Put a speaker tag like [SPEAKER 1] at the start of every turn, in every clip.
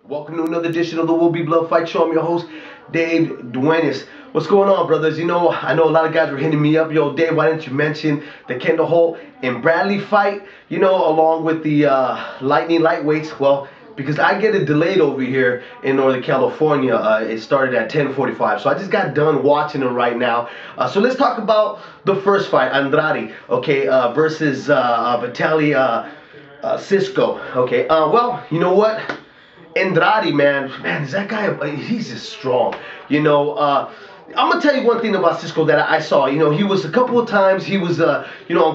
[SPEAKER 1] Welcome to another edition of the Will Be Blood Fight Show. I'm your host, Dave Duenas. What's going on, brothers? I know a lot of guys were hitting me up. Yo, Dave, why didn't you mention the Kendall Holt and Bradley fight, along with the Lightning Lightweights? Well, because I get it delayed over here in Northern California. It started at 10:45, so I just got done watching it right now. So let's talk about the first fight, Andrade, versus Vitaly Cisco. Well, you know what? Andrade, man, is that guy? He's just strong. I'm gonna tell you one thing about Cisco that I saw. He was a couple of times. He was, on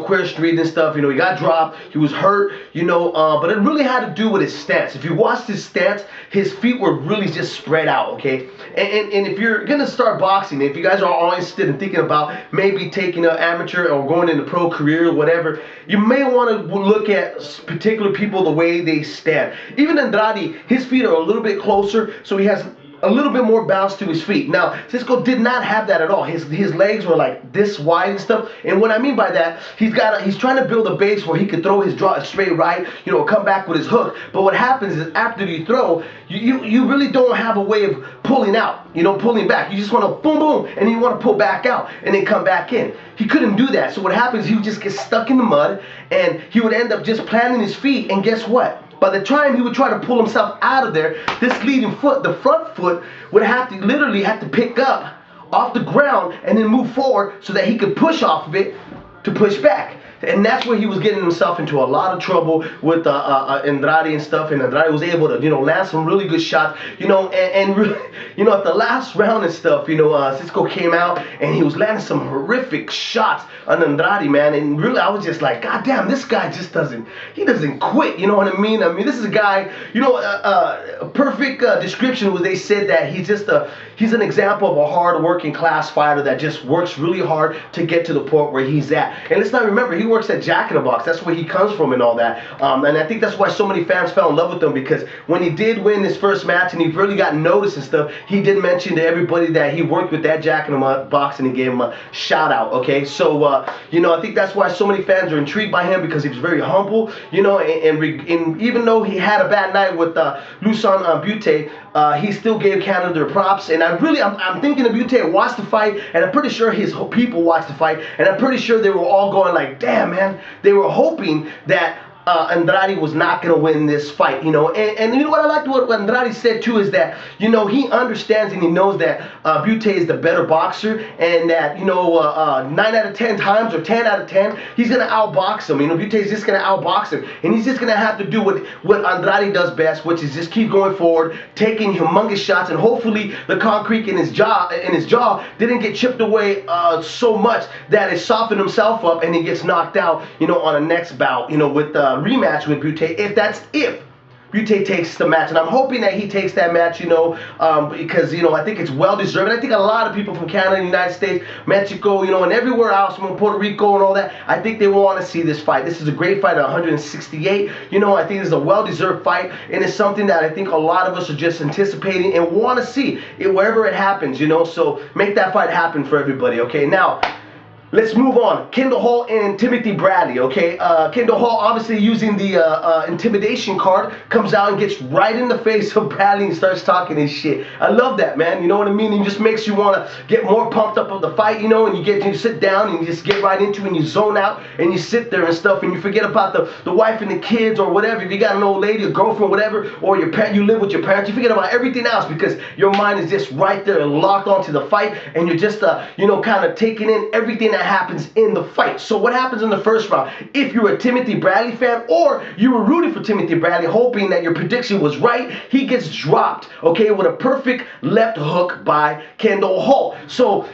[SPEAKER 1] Queer Street and stuff. He got dropped. He was hurt. But it really had to do with his stance. If you watched his stance, his feet were really just spread out. Okay, and if you're gonna start boxing, if you guys are all interested in thinking about maybe taking an amateur or going into pro career or whatever, you may want to look at particular people the way they stand. Even Andrade, his feet are a little bit closer, so he has a little bit more bounce to his feet. Now, Cisco did not have that at all. His legs were like this wide and stuff. And what I mean by that, he's trying to build a base where he could throw his draw straight right, come back with his hook. But what happens is after you throw, you really don't have a way of pulling out, pulling back. You just want to boom, boom, and you want to pull back out and then come back in. He couldn't do that. So what happens, he would just get stuck in the mud and he would end up just planting his feet. And guess what? By the time he would try to pull himself out of there, this leading foot, the front foot, would literally have to pick up off the ground and then move forward so that he could push off of it to push back. And that's where he was getting himself into a lot of trouble with Andrade and stuff. And Andrade was able to, land some really good shots, and really, at the last round and stuff, Cisco came out and he was landing some horrific shots on Andrade, man. And really, I was just like, God damn, this guy just doesn't quit. You know what I mean? This is a guy, a perfect description was they said that he's an example of a hard working class fighter that just works really hard to get to the point where he's at. And let's not remember, he works at Jack in the Box. That's where he comes from and all that. And I think that's why so many fans fell in love with him, because when he did win his first match and he really got noticed and stuff, he did mention to everybody that he worked with that Jack in the Box and he gave him a shout out. Okay, so I think that's why so many fans are intrigued by him, because he was very humble. And even though he had a bad night with Lusan Butte, he still gave Canada their props. And I'm thinking Butte watched the fight, and I'm pretty sure his people watched the fight, and I'm pretty sure they were all going like, damn, man, they were hoping that Andrade was not going to win this fight, and what I liked what Andrade said too is that, he understands and he knows that Butte is the better boxer, and that, 9 out of 10 times or 10 out of 10, he's going to outbox him. Butte is just going to outbox him, and he's just going to have to do what Andrade does best, which is just keep going forward, taking humongous shots, and hopefully the concrete in his jaw didn't get chipped away so much that it softened himself up and he gets knocked out, on a next bout, with rematch with Butte, if Butte takes the match. And I'm hoping that he takes that match, because, I think it's well deserved. And I think a lot of people from Canada, United States, Mexico, and everywhere else, from Puerto Rico and all that, I think they want to see this fight. This is a great fight at 168. I think it's a well-deserved fight, and it's something that I think a lot of us are just anticipating and want to see it wherever it happens, so make that fight happen for everybody, okay? Now, let's move on. Kendall Holt and Timothy Bradley, okay? Kendall Holt, obviously using the intimidation card, comes out and gets right in the face of Bradley and starts talking his shit. I love that, man. You know what I mean? It just makes you want to get more pumped up of the fight, and you sit down and you just get right into it and you zone out and you sit there and stuff and you forget about the wife and the kids or whatever. If you got an old lady, a girlfriend, whatever, or you live with your parents, you forget about everything else because your mind is just right there and locked onto the fight, and you're just, kind of taking in everything that happens in the fight. So what happens in the first round? If you're a Timothy Bradley fan or you were rooting for Timothy Bradley, hoping that your prediction was right, he gets dropped, okay, with a perfect left hook by Kendall Holt. So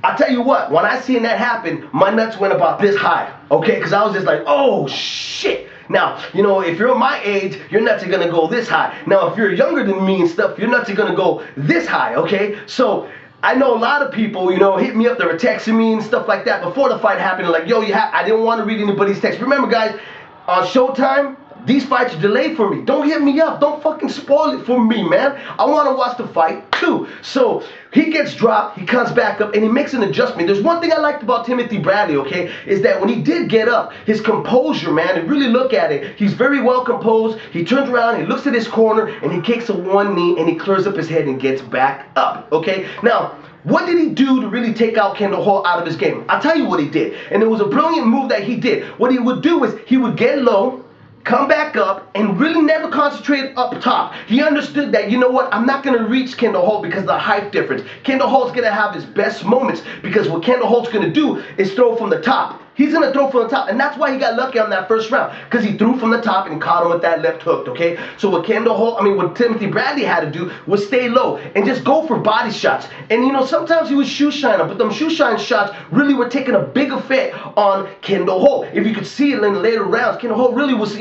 [SPEAKER 1] I tell you what, when I seen that happen, my nuts went about this high, okay, because I was just like, oh shit. Now, if you're my age, your nuts are going to go this high. Now, if you're younger than me and stuff, your nuts are going to go this high, okay? So I know a lot of people, hit me up, they were texting me and stuff like that before the fight happened. Like, yo, I didn't want to read anybody's text. Remember, guys, on Showtime, These fights are delayed for me. Don't hit me up. Don't fucking spoil it for me, man. I want to watch the fight too. So he gets dropped. He comes back up and he makes an adjustment. There's one thing I liked about Timothy Bradley, okay, is that when he did get up, his composure, man, and really look at it, he's very well composed. He turns around, he looks at his corner, and he kicks a one knee and he clears up his head and gets back up, okay? Now, what did he do to really take out Kendall Holt out of his game? I'll tell you what he did. And it was a brilliant move that he did. What he would do is he would get low, come back up, and really never concentrate up top. He understood that, you know what, I'm not going to reach Kendall Holt because of the height difference. Kendall Holt's going to have his best moments because what Kendall Holt's going to do is throw from the top. He's going to throw from the top, and that's why he got lucky on that first round, because he threw from the top and caught him with that left hook, okay? So what what Timothy Bradley had to do was stay low and just go for body shots. And, you know, sometimes he was shoe shining, but them shoe shine shots really were taking a big effect on Kendall Holt. If you could see it in the later rounds, Kendall Holt really was,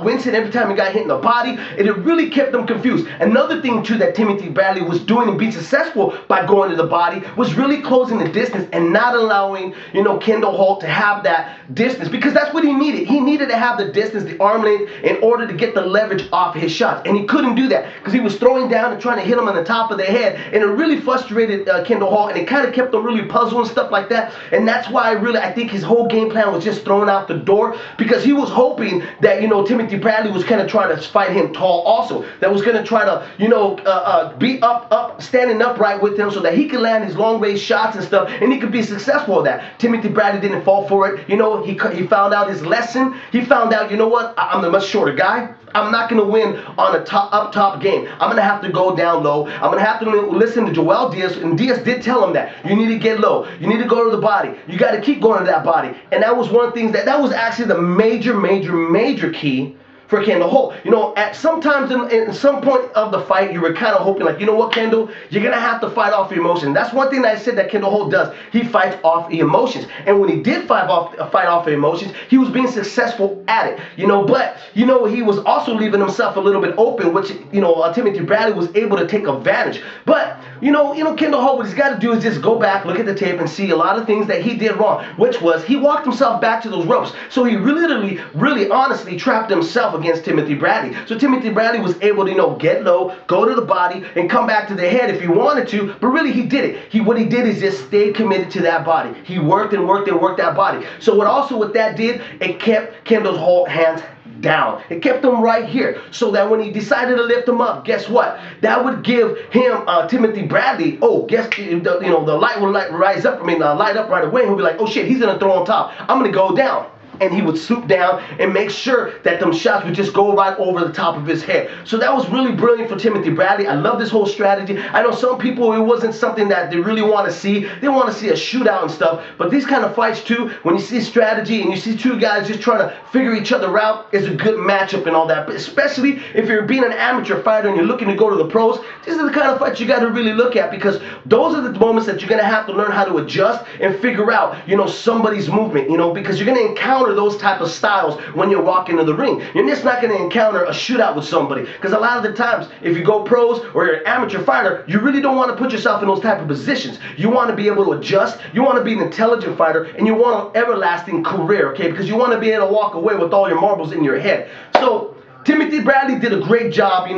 [SPEAKER 1] wincing every time he got hit in the body, and it really kept them confused. Another thing, too, that Timothy Bradley was doing and being successful by going to the body was really closing the distance and not allowing, Kendall Holt to have that distance, because that's what he needed. He needed to have the distance, the arm length, in order to get the leverage off his shots, and he couldn't do that because he was throwing down and trying to hit him on the top of the head, and it really frustrated Kendall Holt, and it kind of kept him really puzzled and stuff like that. And that's why I think his whole game plan was just thrown out the door, because he was hoping that Timothy Bradley was kind of trying to fight him tall also, that was going to try to be standing upright with him so that he could land his long range shots and stuff, and he could be successful at that. Timothy Bradley didn't fall for it. He found out his lesson. He found out, you know what, I'm the much shorter guy. I'm not going to win on a up top game. I'm going to have to go down low. I'm going to have to listen to Joel Diaz, and Diaz did tell him that. You need to get low. You need to go to the body. You got to keep going to that body. And that was one of the things that was actually the major key for Kendall Holt. At sometimes in some point of the fight, you were kind of hoping, like, you know what, Kendall, you're going to have to fight off your emotions. That's one thing that I said that Kendall Holt does. He fights off the emotions. And when he did fight off the emotions, he was being successful at it. But he was also leaving himself a little bit open, which, Timothy Bradley was able to take advantage. But, Kendall Holt, what he's got to do is just go back, look at the tape, and see a lot of things that he did wrong, which was he walked himself back to those ropes. So he really honestly trapped himself against Timothy Bradley. So Timothy Bradley was able to, get low, go to the body, and come back to the head if he wanted to, but really he did it. What he did is just stay committed to that body. He worked and worked and worked that body. So what that did, it kept Kendall's whole hands down. It kept him right here, so that when he decided to lift him up, guess what? That would give him, Timothy Bradley, the light would light up right away. He'll be like, oh shit, he's gonna throw on top. I'm gonna go down. And he would swoop down and make sure that them shots would just go right over the top of his head. So that was really brilliant for Timothy Bradley. I love this whole strategy. I know some people, it wasn't something that they really want to see. They want to see a shootout and stuff. But these kind of fights too, when you see strategy and you see two guys just trying to figure each other out, is a good matchup and all that. But especially if you're being an amateur fighter and you're looking to go to the pros, these are the kind of fights you got to really look at, because those are the moments that you're going to have to learn how to adjust and figure out, somebody's movement, because you're going to encounter those type of styles when you're walking into the ring. You're just not going to encounter a shootout with somebody, because a lot of the times, if you go pros or you're an amateur fighter, you really don't want to put yourself in those type of positions. You want to be able to adjust, you want to be an intelligent fighter, and you want an everlasting career, okay, because you want to be able to walk away with all your marbles in your head. So Timothy Bradley did a great job.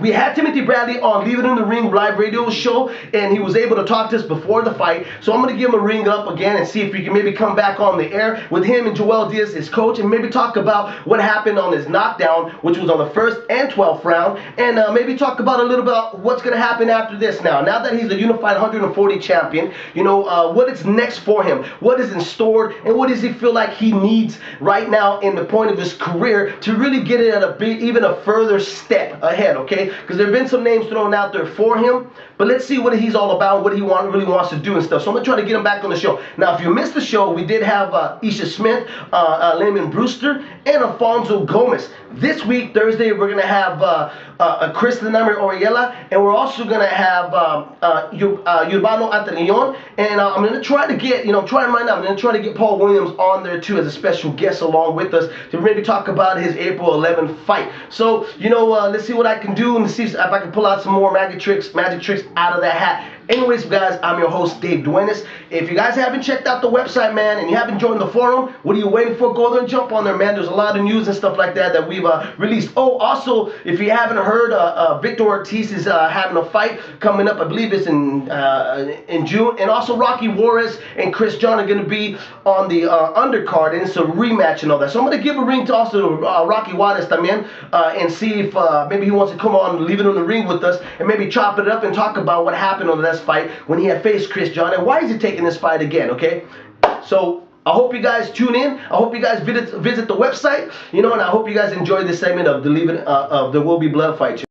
[SPEAKER 1] We had Timothy Bradley on Leave It in the Ring live radio show, and he was able to talk to us before the fight. So I'm going to give him a ring up again and see if we can maybe come back on the air with him and Joel Diaz, his coach, and maybe talk about what happened on his knockdown, which was on the first and 12th round, and maybe talk about a little bit about what's going to happen after this now. Now that he's a unified 140 champion, what is next for him? What is in store, and what does he feel like he needs right now in the point of his career to really get it at even a further step ahead, okay? Because there have been some names thrown out there for him, but let's see what he's all about, what he really wants to do and stuff. So I'm going to try to get him back on the show. Now, if you missed the show, we did have Isha Smith, Layman Brewster, and Alfonso Gomez. This week, Thursday, we're going to have Kristen Oriella, and we're also going to have Urbano Antonion, and I'm going to try to get, I'm going to try to get Paul Williams on there too as a special guest along with us to maybe talk about his April 11th fight. So, let's see what I can do and see if I can pull out some more magic tricks out of that hat. Anyways, guys, I'm your host, Dave Duenas. If you guys haven't checked out the website, man, and you haven't joined the forum, what are you waiting for? Go there and jump on there, man. There's a lot of news and stuff like that we've released. Oh, also, if you haven't heard, Victor Ortiz is having a fight coming up. I believe it's in June. And also, Rocky Juarez and Chris John are going to be on the undercard, and it's a rematch and all that. So I'm going to give a ring to also Rocky Juarez también, and see if maybe he wants to come on and leave it on the ring with us and maybe chop it up and talk about what happened on that fight when he had faced Chris John and why is he taking this fight again, okay? So I hope you guys tune in. I hope you guys visit the website, and I hope you guys enjoy this segment of the Will Be Blood Fight.